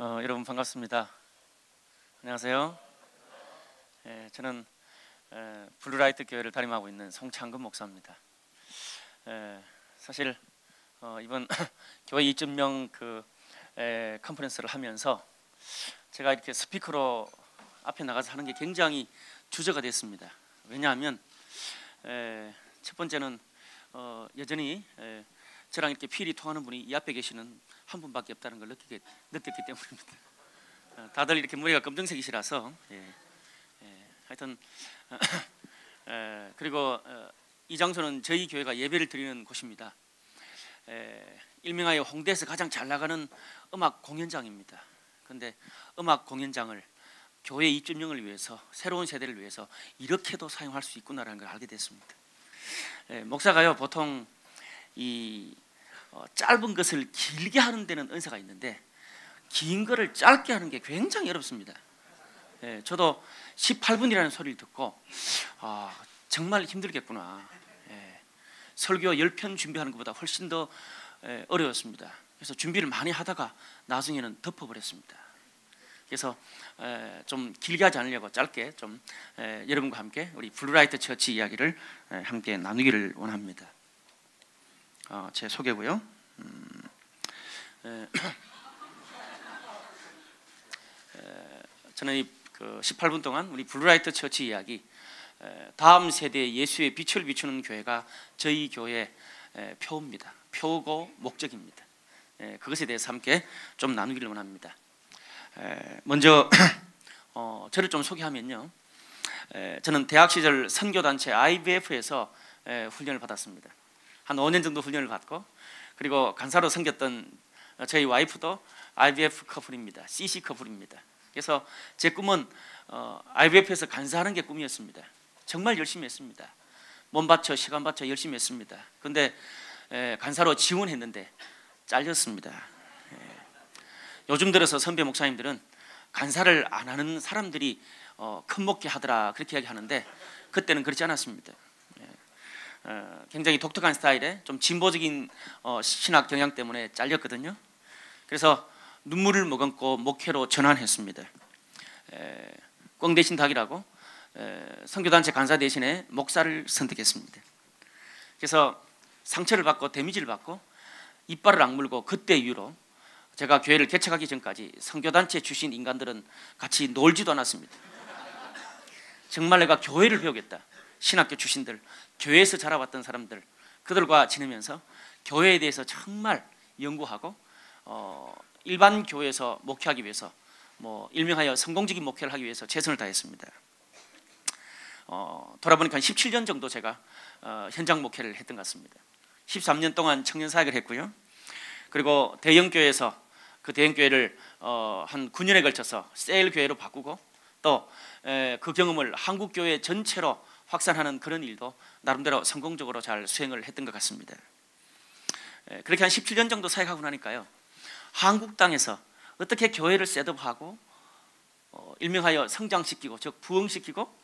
여러분 반갑습니다. 안녕하세요. 저는 블루라이트 교회를 담임하고 있는 송창근 목사입니다. 사실 이번 교회 2.0 컨퍼런스를 하면서 제가 이렇게 스피커로 앞에 나가서 하는 게 굉장히 주저가 됐습니다. 왜냐하면 첫 번째는 여전히 저랑 이렇게 필이 통하는 분이 이 앞에 계시는 한 분밖에 없다는 걸 느꼈기 때문입니다. 다들 이렇게 머리가 검정색이시라서 하여튼 그리고 이 장소는 저희 교회가 예배를 드리는 곳입니다. 일명하여 홍대에서 가장 잘 나가는 음악 공연장입니다. 그런데 음악 공연장을 교회 2.0을 위해서, 새로운 세대를 위해서 이렇게도 사용할 수 있구나라는 걸 알게 됐습니다. 목사가요, 보통 이 짧은 것을 길게 하는 데는 은사가 있는데 긴 거를 짧게 하는 게 굉장히 어렵습니다. 저도 18분이라는 소리를 듣고 정말 힘들겠구나. 설교 10편 준비하는 것보다 훨씬 더 어려웠습니다. 그래서 준비를 많이 하다가 나중에는 덮어버렸습니다. 그래서 좀 길게 하지 않으려고 짧게 좀 여러분과 함께 우리 블루라이트 처치 이야기를 함께 나누기를 원합니다. 제 소개고요. 저는 이 18분 동안 우리 블루라이트 처치 이야기, 다음 세대에 예수의 빛을 비추는 교회가 저희 교회의 표입니다. 표고 목적입니다. 그것에 대해서 함께 좀 나누기를 원합니다. 먼저 저를 좀 소개하면요, 저는 대학 시절 선교단체 IBF에서 훈련을 받았습니다. 한 5년 정도 훈련을 받고, 그리고 간사로 섬겼던 저희 와이프도 IBF 커플입니다. CC 커플입니다. 그래서 제 꿈은 IBF에서 간사하는 게 꿈이었습니다. 정말 열심히 했습니다. 몸 바쳐 시간 바쳐 열심히 했습니다. 그런데 간사로 지원했는데 잘렸습니다. 요즘 들어서 선배 목사님들은 간사를 안 하는 사람들이 큰 목회 하더라 그렇게 이야기하는데, 그때는 그렇지 않았습니다. 굉장히 독특한 스타일의 좀 진보적인 신학 경향 때문에 잘렸거든요. 그래서 눈물을 머금고 목회로 전환했습니다. 꽝 대신 닭이라고 선교단체 간사 대신에 목사를 선택했습니다. 그래서 상처를 받고 데미지를 받고 이빨을 악물고, 그때 이후로 제가 교회를 개척하기 전까지 선교단체 출신 인간들은 같이 놀지도 않았습니다. 정말 내가 교회를 배우겠다, 신학교 출신들, 교회에서 자라왔던 사람들, 그들과 지내면서 교회에 대해서 정말 연구하고 일반 교회에서 목회하기 위해서, 일명하여 성공적인 목회를 하기 위해서 최선을 다했습니다. 돌아보니까 17년 정도 제가 현장 목회를 했던 것 같습니다. 13년 동안 청년 사역을 했고요. 그리고 대형 교회에서 그 대형 교회를 한 9년에 걸쳐서 세일 교회로 바꾸고, 또 그 경험을 한국 교회 전체로 확산하는 그런 일도 나름대로 성공적으로 잘 수행을 했던 것 같습니다. 그렇게 한 17년 정도 사역하고 나니까요, 한국 땅에서 어떻게 교회를 셋업하고 일명하여 성장시키고, 즉 부흥시키고,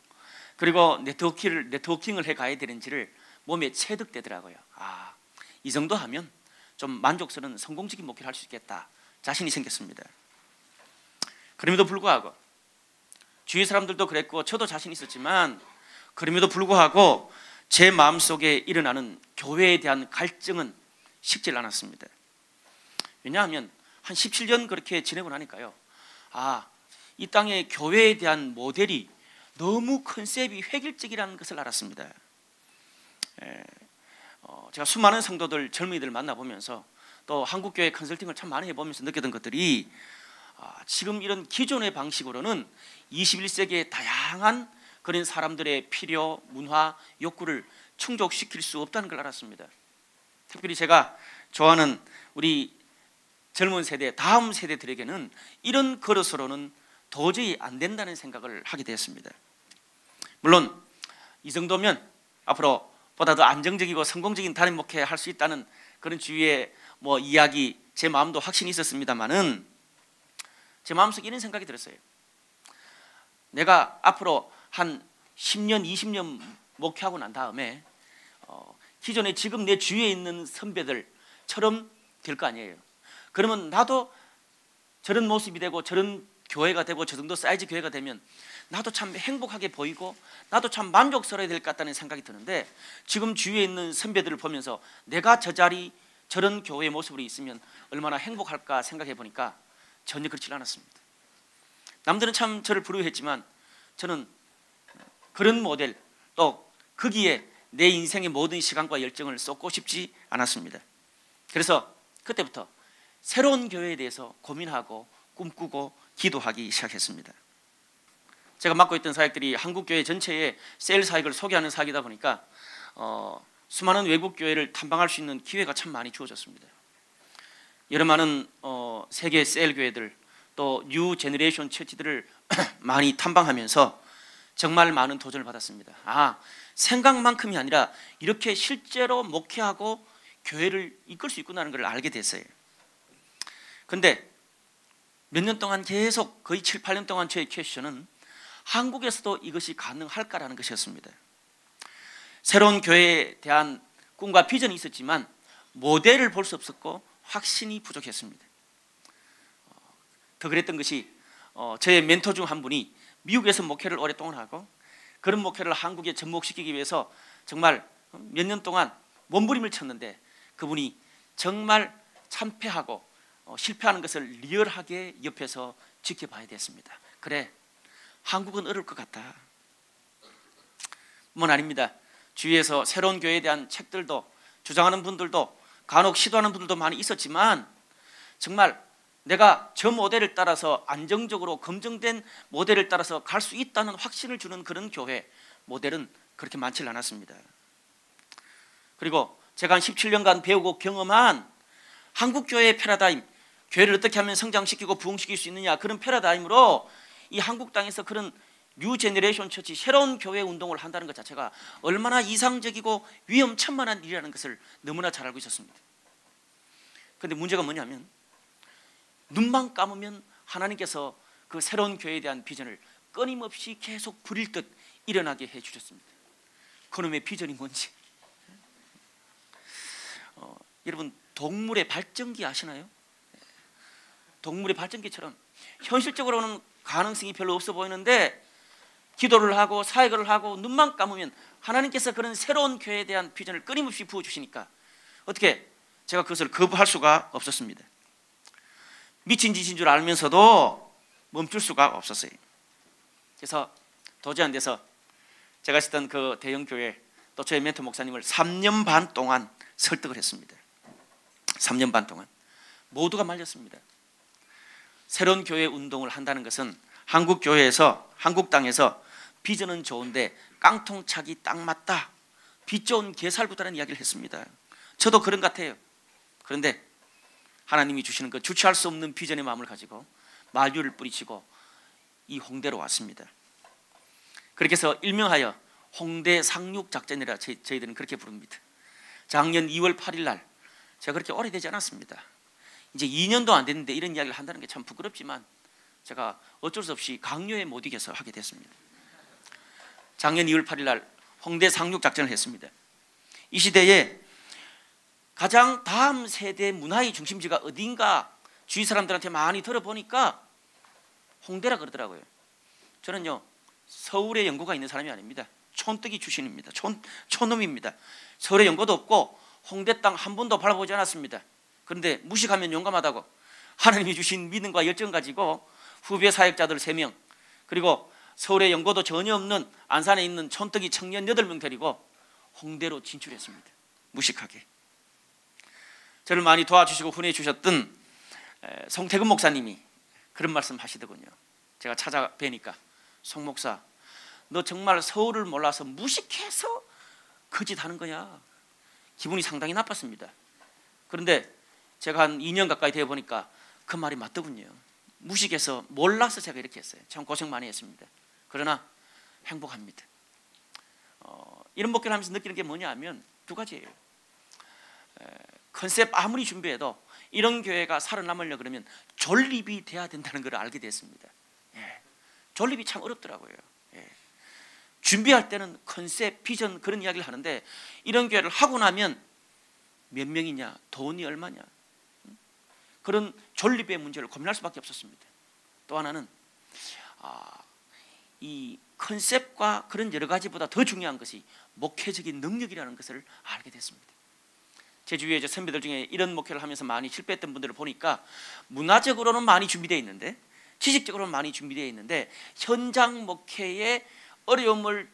그리고 네트워킹을 해가야 되는지를 몸에 체득되더라고요. 이 정도 하면 좀 만족스러운 성공적인 목회를 할 수 있겠다 자신이 생겼습니다. 그럼에도 불구하고 주위 사람들도 그랬고 저도 자신 있었지만, 그럼에도 불구하고 제 마음속에 일어나는 교회에 대한 갈증은 식질 않았습니다. 왜냐하면 한 17년 그렇게 지내고 나니까요, 이 땅의 교회에 대한 모델이 너무 컨셉이 획일적이라는 것을 알았습니다. 제가 수많은 성도들, 젊은이들 만나보면서 또 한국교회 컨설팅을 참 많이 해보면서 느꼈던 것들이, 지금 이런 기존의 방식으로는 21세기의 다양한 그런 사람들의 필요, 문화, 욕구를 충족시킬 수 없다는 걸 알았습니다. 특별히 제가 좋아하는 우리 젊은 세대, 다음 세대들에게는 이런 그릇으로는 도저히 안 된다는 생각을 하게 되었습니다. 물론 이 정도면 앞으로 보다 더 안정적이고 성공적인 단임 목회 할 수 있다는 그런 주위의 이야기, 제 마음도 확신이 있었습니다만은, 제 마음속에 이런 생각이 들었어요. 내가 앞으로 한 10년, 20년 목회하고 난 다음에 기존에 지금 내 주위에 있는 선배들처럼 될 거 아니에요. 그러면 나도 저런 모습이 되고 저런 교회가 되고 저 정도 사이즈 교회가 되면 나도 참 행복하게 보이고 나도 참 만족스러워야 될 것 같다는 생각이 드는데, 지금 주위에 있는 선배들을 보면서 내가 저 자리 저런 교회의 모습으로 있으면 얼마나 행복할까 생각해 보니까 전혀 그렇지 않았습니다. 남들은 참 저를 부러워했지만 저는 그런 모델, 또 거기에 내 인생의 모든 시간과 열정을 쏟고 싶지 않았습니다. 그래서 그때부터 새로운 교회에 대해서 고민하고 꿈꾸고 기도하기 시작했습니다. 제가 맡고 있던 사역들이 한국교회 전체의 셀 사역을 소개하는 사역이다 보니까 수많은 외국 교회를 탐방할 수 있는 기회가 참 많이 주어졌습니다. 여러 많은 세계 셀 교회들, 또 뉴 제너레이션 처치들을 많이 탐방하면서 정말 많은 도전을 받았습니다. 생각만큼이 아니라 이렇게 실제로 목회하고 교회를 이끌 수 있구나는 걸 알게 됐어요. 그런데 몇 년 동안 계속 거의 7, 8년 동안 저의 퀘스천은 한국에서도 이것이 가능할까라는 것이었습니다. 새로운 교회에 대한 꿈과 비전이 있었지만 모델을 볼 수 없었고 확신이 부족했습니다. 더 그랬던 것이 저의 멘토 중 한 분이 미국에서 목회를 오랫동안 하고 그런 목회를 한국에 접목시키기 위해서 정말 몇 년 동안 몸부림을 쳤는데, 그분이 정말 참패하고 실패하는 것을 리얼하게 옆에서 지켜봐야 됐습니다. 그래, 한국은 어려울 것 같다. 뿐만 아닙니다. 주위에서 새로운 교회에 대한 책들도 주장하는 분들도 간혹 시도하는 분들도 많이 있었지만, 정말 내가 저 모델을 따라서 안정적으로 검증된 모델을 따라서 갈 수 있다는 확신을 주는 그런 교회 모델은 그렇게 많지 않았습니다. 그리고 제가 한 17년간 배우고 경험한 한국 교회의 패러다임, 교회를 어떻게 하면 성장시키고 부흥시킬 수 있느냐, 그런 패러다임으로 이 한국 땅에서 그런 뉴 제너레이션 처치, 새로운 교회 운동을 한다는 것 자체가 얼마나 이상적이고 위험천만한 일이라는 것을 너무나 잘 알고 있었습니다. 그런데 문제가 뭐냐면, 눈만 감으면 하나님께서 그 새로운 교회에 대한 비전을 끊임없이 계속 부릴 듯 일어나게 해주셨습니다. 그놈의 비전이 뭔지. 여러분, 동물의 발전기 아시나요? 동물의 발전기처럼 현실적으로는 가능성이 별로 없어 보이는데, 기도를 하고 사역을 하고 눈만 감으면 하나님께서 그런 새로운 교회에 대한 비전을 끊임없이 부어주시니까 어떻게 제가 그것을 거부할 수가 없었습니다. 미친 짓인 줄 알면서도 멈출 수가 없었어요. 그래서 도저히 안 돼서 제가 있었던 그 대형 교회, 또 저의 멘토 목사님을 3년 반 동안 설득을 했습니다. 3년 반 동안 모두가 말렸습니다. 새로운 교회 운동을 한다는 것은 한국 교회에서, 한국 땅에서 비전은 좋은데 깡통차기 딱 맞다, 빚 좋은 개살구다라는 이야기를 했습니다. 저도 그런 것 같아요. 그런데 하나님이 주시는 그 주체할 수 없는 비전의 마음을 가지고 만류를 뿌리치고 이 홍대로 왔습니다. 그렇게 해서 일명하여 홍대 상륙 작전이라 저희들은 그렇게 부릅니다. 작년 2월 8일 날, 제가 그렇게 오래되지 않았습니다. 이제 2년도 안 됐는데 이런 이야기를 한다는 게 참 부끄럽지만 제가 어쩔 수 없이 강요에 못 이겨서 하게 됐습니다. 작년 2월 8일 날 홍대 상륙 작전을 했습니다. 이 시대에 가장 다음 세대 문화의 중심지가 어딘가 주위 사람들한테 많이 들어보니까 홍대라 그러더라고요. 저는요, 서울에 연고가 있는 사람이 아닙니다. 촌뜨기 출신입니다. 촌놈입니다. 서울에 연고도 없고 홍대 땅 한 번도 밟아보지 않았습니다. 그런데 무식하면 용감하다고 하나님이 주신 믿음과 열정 가지고 후배 사역자들 3명, 그리고 서울에 연고도 전혀 없는 안산에 있는 촌뜨기 청년 8명 데리고 홍대로 진출했습니다. 무식하게. 저를 많이 도와주시고 훈해 주셨던 송태근 목사님이 그런 말씀 하시더군요. 제가 찾아뵈니까, 송 목사, 너 정말 서울을 몰라서 무식해서 거짓하는 거냐. 기분이 상당히 나빴습니다. 그런데 제가 한 2년 가까이 되어 보니까 그 말이 맞더군요. 무식해서 몰라서 제가 이렇게 했어요. 참 고생 많이 했습니다. 그러나 행복합니다. 이런 목회를 하면서 느끼는 게 뭐냐 하면 두 가지예요. 컨셉 아무리 준비해도 이런 교회가 살아남으려 그러면 존립이 돼야 된다는 걸 알게 됐습니다. 존립이 참 어렵더라고요. 준비할 때는 컨셉, 비전 그런 이야기를 하는데 이런 교회를 하고 나면 몇 명이냐, 돈이 얼마냐, 그런 존립의 문제를 고민할 수밖에 없었습니다. 또 하나는 이 컨셉과 그런 여러 가지보다 더 중요한 것이 목회적인 능력이라는 것을 알게 됐습니다. 제 주위에 선배들 중에 이런 목회를 하면서 많이 실패했던 분들을 보니까 문화적으로는 많이 준비되어 있는데, 지식적으로는 많이 준비되어 있는데, 현장 목회의 어려움을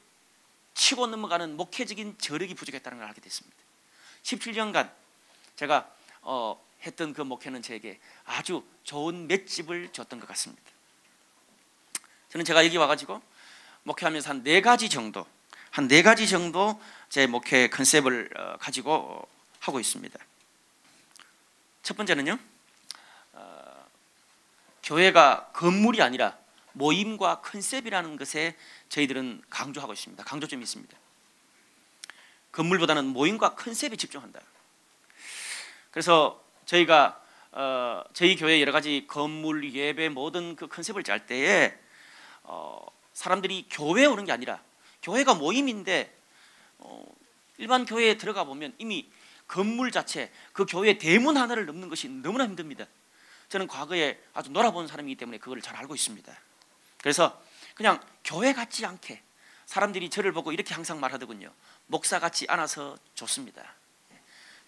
치고 넘어가는 목회적인 저력이 부족했다는 걸 알게 됐습니다. 17년간 제가 했던 그 목회는 제게 아주 좋은 맷집을 줬던 것 같습니다. 저는 제가 여기 와가지고 목회하면서 한 네 가지 정도 제 목회 컨셉을 가지고 하고 있습니다. 첫 번째는요, 교회가 건물이 아니라 모임과 컨셉이라는 것에 저희들은 강조하고 있습니다. 강조점이 있습니다. 건물보다는 모임과 컨셉에 집중한다. 그래서 저희가 저희 교회 여러 가지 건물, 예배, 모든 그 컨셉을 짤 때에 사람들이 교회에 오는 게 아니라, 교회가 모임인데 일반 교회에 들어가 보면 이미 건물 자체, 그 교회 대문 하나를 넘는 것이 너무나 힘듭니다. 저는 과거에 아주 놀아본 사람이기 때문에 그걸 잘 알고 있습니다. 그래서 그냥 교회 같지 않게, 사람들이 저를 보고 이렇게 항상 말하더군요. 목사 같지 않아서 좋습니다.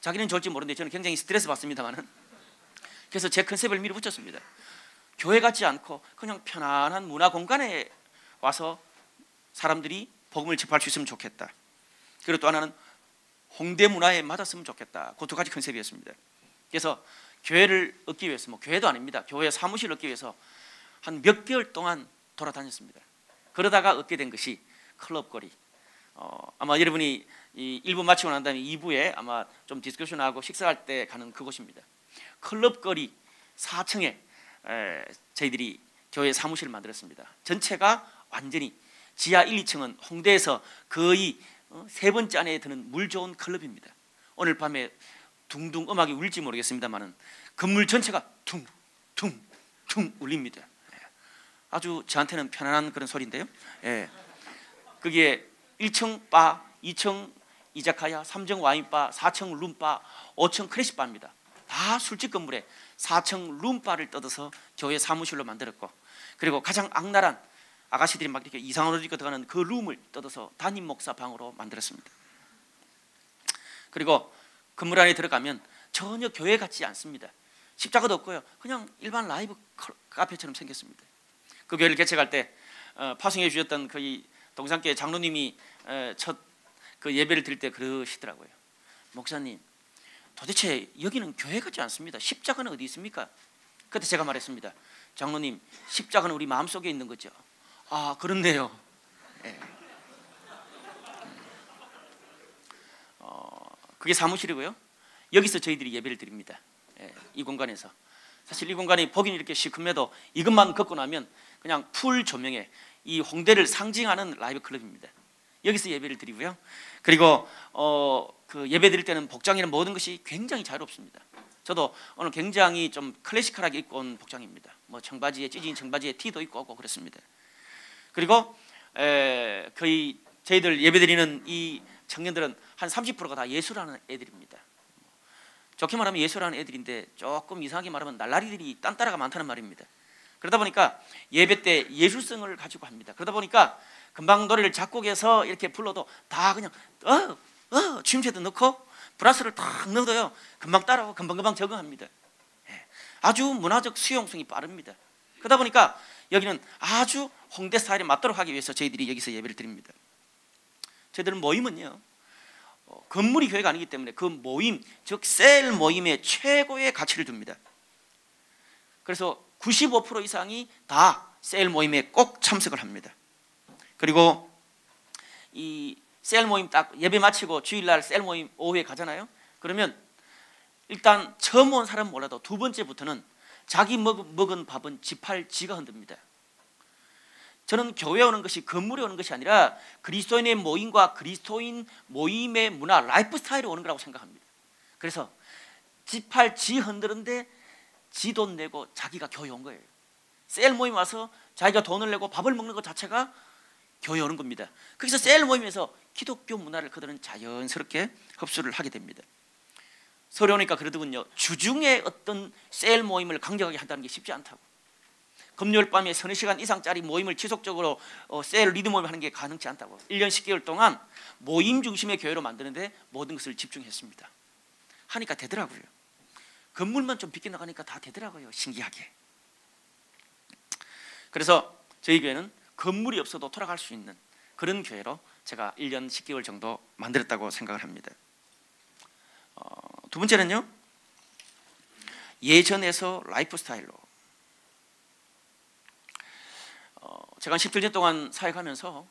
자기는 좋을지 모르는데 저는 굉장히 스트레스 받습니다만은, 그래서 제 컨셉을 밀어붙였습니다. 교회 같지 않고 그냥 편안한 문화 공간에 와서 사람들이 복음을 접할 수 있으면 좋겠다. 그리고 또 하나는 홍대 문화에 맞았으면 좋겠다. 그 두 가지 컨셉이었습니다. 그래서 교회를 얻기 위해서, 교회도 아닙니다, 교회 사무실을 얻기 위해서 한 몇 개월 동안 돌아다녔습니다. 그러다가 얻게 된 것이 클럽거리. 아마 여러분이 이 1부 마치고 난 다음에 2부에 아마 좀 디스커션하고 식사할 때 가는 그곳입니다. 클럽거리 4층에 저희들이 교회 사무실을 만들었습니다. 전체가 완전히 지하 1, 2층은 홍대에서 거의 세 번째 안에 드는 물 좋은 클럽입니다. 오늘 밤에 둥둥 음악이 울지 모르겠습니다만은 건물 전체가 퉁퉁퉁 울립니다. 아주 저한테는 편안한 그런 소리인데요. 거기에 1층 바, 2층 이자카야, 3층 와인바, 4층 룸바, 5층 클래식바입니다. 다 술집 건물에 4층 룸바를 뜯어서 교회 사무실로 만들었고, 그리고 가장 악랄한 아가씨들이 막 이렇게 이상한 옷 입고 들어가는 그 룸을 뜯어서 담임 목사 방으로 만들었습니다. 그리고 건물 안에 들어가면 전혀 교회 같지 않습니다. 십자가도 없고요, 그냥 일반 라이브 카페처럼 생겼습니다. 그 교회를 개척할 때 파송해 주셨던 그 동산교회 장로님이 첫 그 예배를 드릴 때 그러시더라고요. 목사님, 도대체 여기는 교회 같지 않습니다. 십자가는 어디 있습니까? 그때 제가 말했습니다. 장로님, 십자가는 우리 마음속에 있는 거죠. 아, 그렇네요. 그게 사무실이고요. 여기서 저희들이 예배를 드립니다. 이 공간에서. 사실 이 공간이 보기는 이렇게 시큼해도 이것만 걷고 나면 그냥 풀 조명에 이 홍대를 상징하는 라이브 클럽입니다. 여기서 예배를 드리고요. 그리고 그 예배 드릴 때는 복장이나 모든 것이 굉장히 자유롭습니다. 저도 오늘 굉장히 좀 클래시컬하게 입고 온 복장입니다. 청바지에 찢어진 청바지에 티도 입고 오고 그렇습니다. 그리고 거의 저희들 예배 드리는 이 청년들은 한 30%가 다 예수라는 애들입니다. 좋게 말하면 예수라는 애들인데 조금 이상하게 말하면 날라리들이 딴따라가 많다는 말입니다. 그러다 보니까 예배 때 예술성을 가지고 합니다. 그러다 보니까 금방 노래를 작곡해서 이렇게 불러도 다 그냥 춤새도 넣고 브라스를 탁 넣어도요 금방 따라오고 금방 적응합니다. 아주 문화적 수용성이 빠릅니다. 그러다 보니까 여기는 아주 홍대 스타일에 맞도록 하기 위해서 저희들이 여기서 예배를 드립니다. 저희들은 모임은요, 건물이 교회가 아니기 때문에 그 모임, 즉 셀 모임에 최고의 가치를 둡니다. 그래서 95% 이상이 다 셀 모임에 꼭 참석을 합니다. 그리고 이 셀 모임 딱 예배 마치고 주일날 셀 모임 오후에 가잖아요. 그러면 일단 처음 온 사람은 몰라도 두 번째부터는 자기 먹은 밥은 지팔 지가 흔듭니다. 저는 교회에 오는 것이 건물에 오는 것이 아니라 그리스도인의 모임과 그리스도인 모임의 문화, 라이프 스타일에 오는 거라고 생각합니다. 그래서 지팔 지 흔드는데 지 돈 내고 자기가 교회 온 거예요. 셀 모임 와서 자기가 돈을 내고 밥을 먹는 것 자체가 교회 오는 겁니다. 그래서 셀 모임에서 기독교 문화를 그들은 자연스럽게 흡수를 하게 됩니다. 서려오니까 그러더군요. 주중에 어떤 셀 모임을 강력하게 한다는 게 쉽지 않다고. 금요일 밤에 서너 시간 이상짜리 모임을 지속적으로 셀 리드 모임을 하는 게 가능치 않다고. 1년 10개월 동안 모임 중심의 교회로 만드는데 모든 것을 집중했습니다. 하니까 되더라고요. 건물만 좀 비껴나가니까 다 되더라고요. 신기하게. 그래서 저희 교회는 건물이 없어도 돌아갈 수 있는 그런 교회로 제가 1년 10개월 정도 만들었다고 생각을 합니다. 두 번째는요, 예전에서 라이프 스타일로. 제가 17년 동안 사역하면서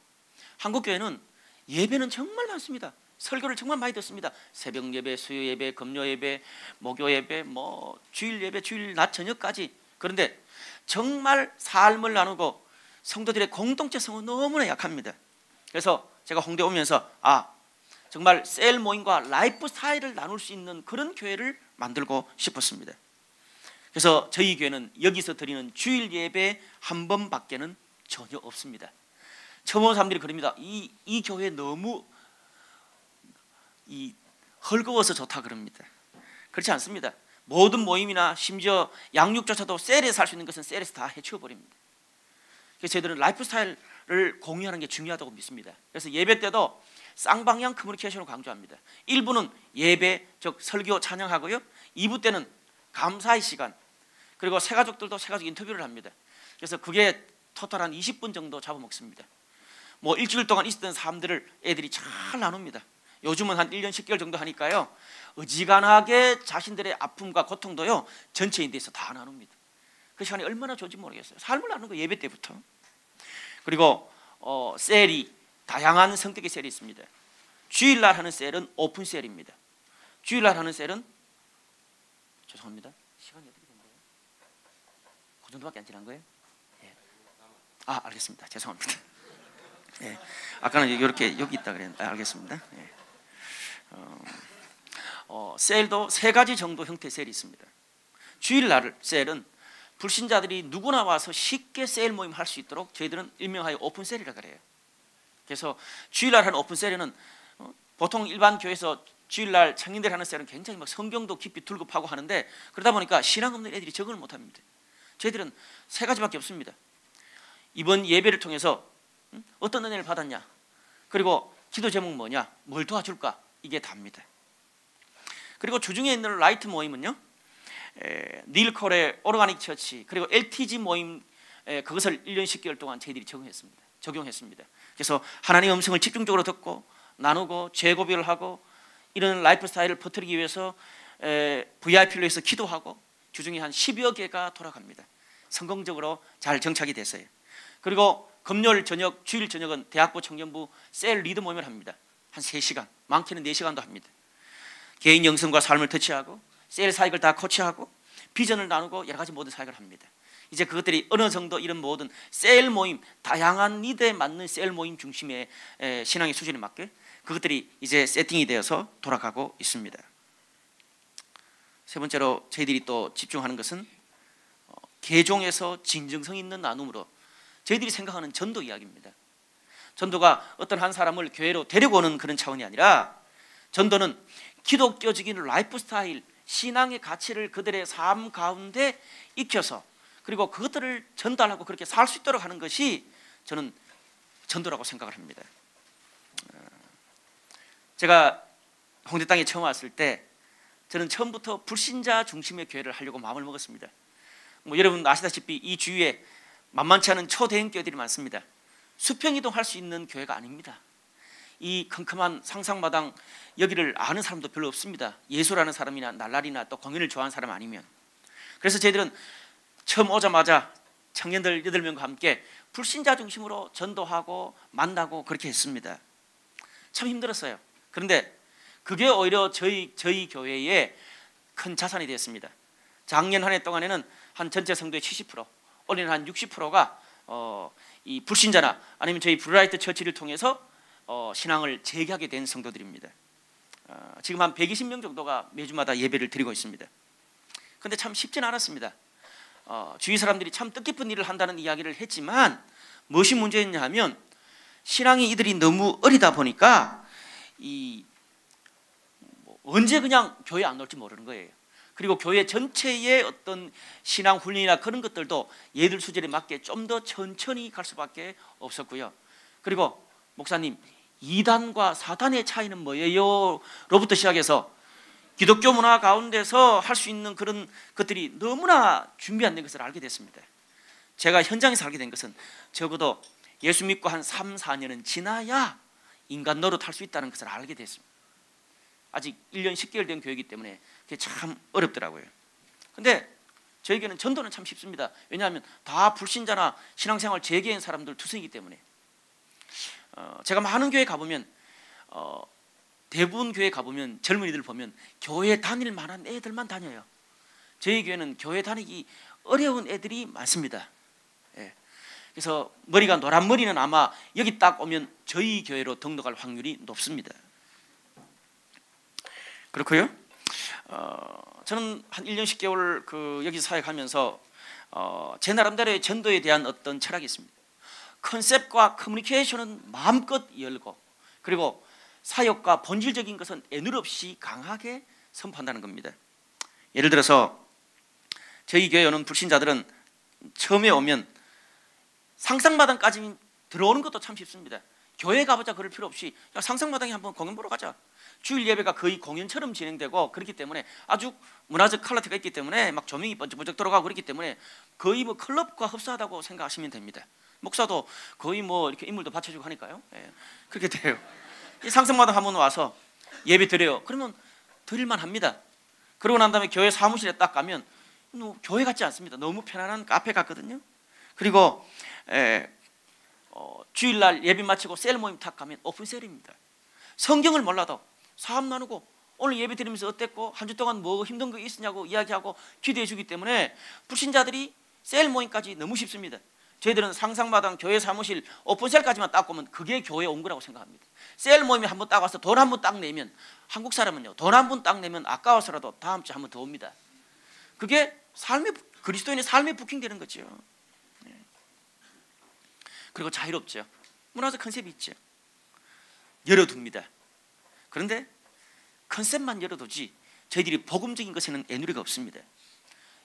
한국 교회는 예배는 정말 많습니다. 설교를 정말 많이 듣습니다. 새벽 예배, 수요 예배, 금요 예배, 목요 예배, 주일 예배, 주일 낮 저녁까지. 그런데 정말 삶을 나누고 성도들의 공동체성은 너무나 약합니다. 그래서 제가 홍대 오면서 정말 셀 모임과 라이프 스타일을 나눌 수 있는 그런 교회를 만들고 싶었습니다. 그래서 저희 교회는 여기서 드리는 주일 예배 한 번밖에는 전혀 없습니다. 처음 온 사람들이 그럽니다. 이 교회 너무 헐거워서 좋다 그럽니다. 그렇지 않습니다. 모든 모임이나 심지어 양육조차도 셀에서 할 수 있는 것은 셀에서 다 해치워버립니다. 그래서 저희들은 라이프 스타일을 공유하는 게 중요하다고 믿습니다. 그래서 예배 때도 쌍방향 커뮤니케이션을 강조합니다. 1부는 예배, 즉 설교 찬양하고요, 2부 때는 감사의 시간, 그리고 새가족들도 새가족 인터뷰를 합니다. 그래서 그게 토탈 한 20분 정도 잡아먹습니다. 일주일 동안 있었던 사람들을 애들이 잘 나눕니다. 요즘은 한 1년 10개월 정도 하니까요, 어지간하게 자신들의 아픔과 고통도요 전체인대에서 다 나눕니다. 그 시간이 얼마나 좋은지 모르겠어요. 삶을 나누는 거 예배 때부터. 그리고 셀이 다양한 성격의 셀이 있습니다. 주일날 하는 셀은 오픈 셀입니다. 주일날 하는 셀은, 죄송합니다, 시간이 어떻게 된 거예요? 그 정도밖에 안 지난 거예요? 예. 알겠습니다. 죄송합니다. 예. 아까는 이렇게 여기 있다 그랬는데 알겠습니다. 예. 셀도 세 가지 정도 형태의 셀이 있습니다. 주일날 셀은 불신자들이 누구나 와서 쉽게 셀 모임 할 수 있도록 저희들은 일명하여 오픈셀이라 그래요. 그래서 주일날 하는 오픈셀에는 보통 일반 교회에서 주일날 청년들이 하는 셀은 굉장히 성경도 깊이 들고 파고 하는데, 그러다 보니까 신앙 없는 애들이 적응을 못합니다. 저희들은 세 가지밖에 없습니다. 이번 예배를 통해서 어떤 은혜를 받았냐, 그리고 기도 제목 뭐냐, 뭘 도와줄까, 이게 답니다. 그리고 주중에 있는 라이트 모임은요, 닐 콜의 오르가닉 처치, 그리고 LTG 모임, 그것을 1년 10개월 동안 저희들이 적용했습니다. 그래서 하나님의 음성을 집중적으로 듣고 나누고 재고비를 하고 이런 라이프 스타일을 퍼뜨리기 위해서 VIP로 해서 기도하고 주중에 한 10여 개가 돌아갑니다. 성공적으로 잘 정착이 됐어요. 그리고 금요일 저녁, 주일 저녁은 대학부 청년부 셀 리드 모임을 합니다. 한 3시간, 많게는 4시간도 합니다. 개인 영성과 삶을 터치하고 셀 사역을 다 코치하고 비전을 나누고 여러 가지 모든 사역을 합니다. 이제 그것들이 어느 정도 이런 모든 셀 모임, 다양한 니드에 맞는 셀 모임 중심의 신앙의 수준에 맞게 그것들이 이제 세팅이 되어서 돌아가고 있습니다. 세 번째로 저희들이 또 집중하는 것은 개종에서 진정성 있는 나눔으로 저희들이 생각하는 전도 이야기입니다. 전도가 어떤 한 사람을 교회로 데리고 오는 그런 차원이 아니라, 전도는 기독교적인 라이프 스타일, 신앙의 가치를 그들의 삶 가운데 익혀서 그리고 그것들을 전달하고 그렇게 살 수 있도록 하는 것이 저는 전도라고 생각을 합니다. 제가 홍대 땅에 처음 왔을 때 저는 처음부터 불신자 중심의 교회를 하려고 마음을 먹었습니다. 여러분 아시다시피 이 주위에 만만치 않은 초대형 교회들이 많습니다. 수평이동할 수 있는 교회가 아닙니다. 이 컴컴한 상상마당 여기를 아는 사람도 별로 없습니다. 예술하는 사람이나 날라리나 또 공연을 좋아하는 사람 아니면. 그래서 저희들은 처음 오자마자 청년들 8명과 함께 불신자 중심으로 전도하고 만나고 그렇게 했습니다. 참 힘들었어요. 그런데 그게 오히려 저희 교회의 큰 자산이 되었습니다. 작년 한 해 동안에는 한 전체 성도의 70%, 올해는 한 60%가 이 불신자나 아니면 저희 브라이트 처치를 통해서 신앙을 재개하게 된 성도들입니다. 지금 한 120명 정도가 매주마다 예배를 드리고 있습니다. 그런데 참 쉽지는 않았습니다. 주위 사람들이 참 뜻깊은 일을 한다는 이야기를 했지만 무엇이 문제였냐 하면 신앙이 이들이 너무 어리다 보니까 언제 그냥 교회 안 올지 모르는 거예요. 그리고 교회 전체의 어떤 신앙 훈련이나 그런 것들도 얘들 수준에 맞게 좀 더 천천히 갈 수밖에 없었고요. 그리고 목사님, 이단과 사단의 차이는 뭐예요? 로부터 시작해서 기독교 문화 가운데서 할 수 있는 그런 것들이 너무나 준비 안 된 것을 알게 됐습니다. 제가 현장에서 알게 된 것은 적어도 예수 믿고 한 3, 4년은 지나야 인간 노릇할 수 있다는 것을 알게 됐습니다. 아직 1년 10개월 된 교회이기 때문에 그게 참 어렵더라고요. 근데 저에게는 전도는 참 쉽습니다. 왜냐하면 다 불신자나 신앙생활 재개인 사람들 투성이기 때문에. 제가 많은 교회 가보면 대부분 교회 가보면 젊은이들 보면 교회 다닐 만한 애들만 다녀요. 저희 교회는 교회 다니기 어려운 애들이 많습니다. 예. 그래서 머리가 노란 머리는 아마 여기 딱 오면 저희 교회로 등록할 확률이 높습니다. 그렇고요. 저는 한 1년 10개월 여기 사역하면서 제 나름대로의 전도에 대한 어떤 철학이 있습니다. 컨셉과 커뮤니케이션은 마음껏 열고, 그리고 사역과 본질적인 것은 애늘 없이 강하게 선포한다는 겁니다. 예를 들어서 저희 교회 오는 불신자들은 처음에 오면 상상마당까지 들어오는 것도 참 쉽습니다. 교회 가보자 그럴 필요 없이 야, 상상마당에 한번 공연 보러 가자. 주일 예배가 거의 공연처럼 진행되고 그렇기 때문에 아주 문화적 퀄리티가 있기 때문에 막 조명이 번쩍번쩍 들어가고 그렇기 때문에 거의 뭐 클럽과 흡사하다고 생각하시면 됩니다. 목사도 거의 뭐 이렇게 인물도 받쳐주고 하니까요. 예, 그렇게 돼요. 이 상상마당 한번 와서 예배 드려요. 그러면 드릴만 합니다. 그러고 난 다음에 교회 사무실에 딱 가면 교회 같지 않습니다. 너무 편안한 카페 같거든요. 그리고 주일날 예배 마치고 셀 모임 탁 가면 오픈셀입니다. 성경을 몰라도 사업 나누고 오늘 예배 드리면서 어땠고 한 주 동안 뭐 힘든 거 있으냐고 이야기하고 기도해 주기 때문에 불신자들이 셀 모임까지 너무 쉽습니다. 저희들은 상상마당 교회 사무실 오픈셀까지만 딱 오면 그게 교회 온 거라고 생각합니다. 셀 모임에 한번 딱 와서 돈 한 번 딱 내면, 한국 사람은요 돈 한 번 딱 내면 아까워서라도 다음 주에 한 번 더 옵니다. 그게 그리스도인의 삶에 부킹되는 거죠. 그리고 자유롭죠. 문화적 컨셉이 있죠. 열어둡니다. 그런데 컨셉만 열어두지 저희들이 복음적인 것에는 애누리가 없습니다.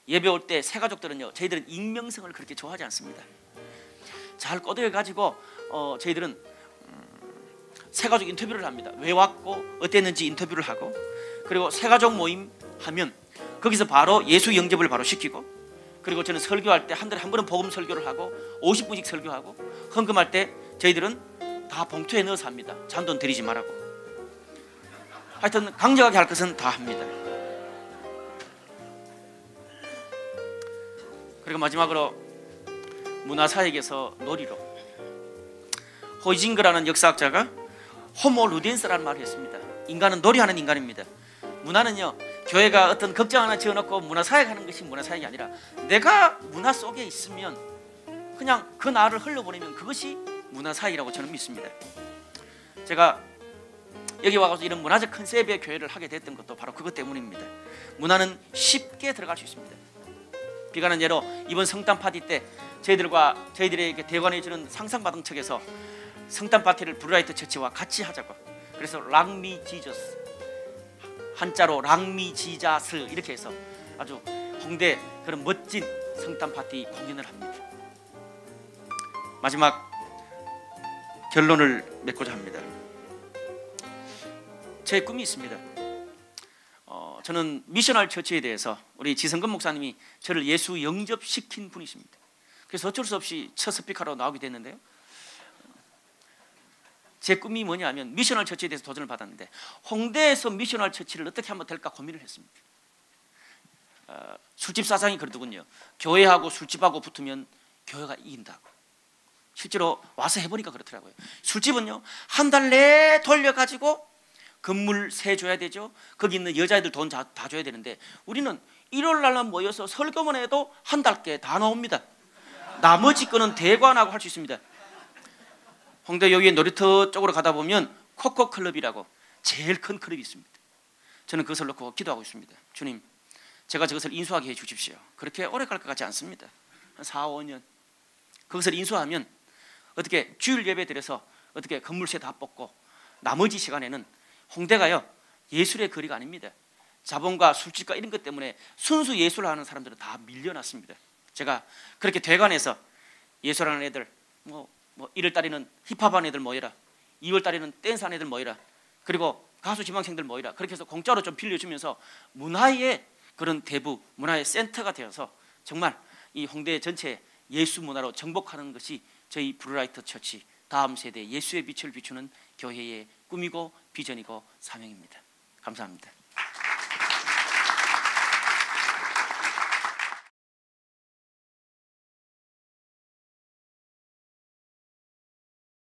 예배 올 때 새 가족들은요, 저희들은 익명성을 그렇게 좋아하지 않습니다. 잘 꼬드겨 가지고 저희들은 새 가족 인터뷰를 합니다. 왜 왔고 어땠는지 인터뷰를 하고, 그리고 새 가족 모임 하면 거기서 바로 예수 영접을 바로 시키고, 그리고 저는 설교할 때 한 달에 한 번은 복음 설교를 하고 50분씩 설교하고, 헌금할 때 저희들은 다 봉투에 넣어서 합니다. 잔돈 드리지 말라고. 하여튼 강력하게 할 것은 다 합니다. 그리고 마지막으로 문화사역에서 놀이로, 호이징그라는 역사학자가 호모 루덴스라는 말을 했습니다. 인간은 놀이하는 인간입니다. 문화는요, 교회가 어떤 걱정 하나 지어놓고 문화사역하는 것이 문화사역이 아니라 내가 문화 속에 있으면 그냥 그 나를 흘려보내면 그것이 문화사역이라고 저는 믿습니다. 제가 여기 와서 이런 문화적 컨셉의 교회를 하게 됐던 것도 바로 그것 때문입니다. 문화는 쉽게 들어갈 수 있습니다. 비가는 예로 이번 성탄 파티 때 저희들에게 대관해 주는 상상마당 측에서 성탄 파티를 브라이트 처치와 같이 하자고, 그래서 락미 지저스, 한자로 락미 지자스 이렇게 해서 아주 홍대 그런 멋진 성탄 파티 공연을 합니다. 마지막 결론을 맺고자 합니다. 제 꿈이 있습니다. 저는 미셔널 처치에 대해서 우리 지성근 목사님이 저를 예수 영접시킨 분이십니다. 그래서 어쩔 수 없이 첫 스피커로 나오게 됐는데요, 제 꿈이 뭐냐면 미셔널 처치에 대해서 도전을 받았는데 홍대에서 미셔널 처치를 어떻게 하면 될까 고민을 했습니다. 술집 사장이 그러더군요. 교회하고 술집하고 붙으면 교회가 이긴다고. 실제로 와서 해보니까 그렇더라고요. 술집은요, 한 달 내에 돌려가지고 건물 세 줘야 되죠. 거기 있는 여자애들 돈 다 줘야 되는데 우리는 일요일 날만 모여서 설교만 해도 한 달께 다 나옵니다. 나머지 거는 대관하고 할 수 있습니다. 홍대 여기에 놀이터 쪽으로 가다 보면 코코클럽이라고 제일 큰 클럽이 있습니다. 저는 그것을 놓고 기도하고 있습니다. 주님, 제가 저것을 인수하게 해 주십시오. 그렇게 오래 갈 것 같지 않습니다. 한 4, 5년 그것을 인수하면 어떻게 주일 예배 드려서 어떻게 건물세 다 뽑고 나머지 시간에는 홍대가요 예술의 거리가 아닙니다. 자본과 술집과 이런 것 때문에 순수 예술을 하는 사람들은 다 밀려났습니다. 제가 그렇게 대관에서 예술하는 애들, 뭐 1월 달에는 힙합하는 애들 모여라, 2월 달에는 댄스하는 애들 모여라, 그리고 가수 지망생들 모여라, 그렇게 해서 공짜로 좀 빌려주면서 문화의 그런 대부, 문화의 센터가 되어서 정말 이 홍대 전체 예수 문화로 정복하는 것이 저희 브루라이트 처치 다음 세대 예수의 빛을 비추는 교회의 꿈이고 비전이고 사명입니다. 감사합니다.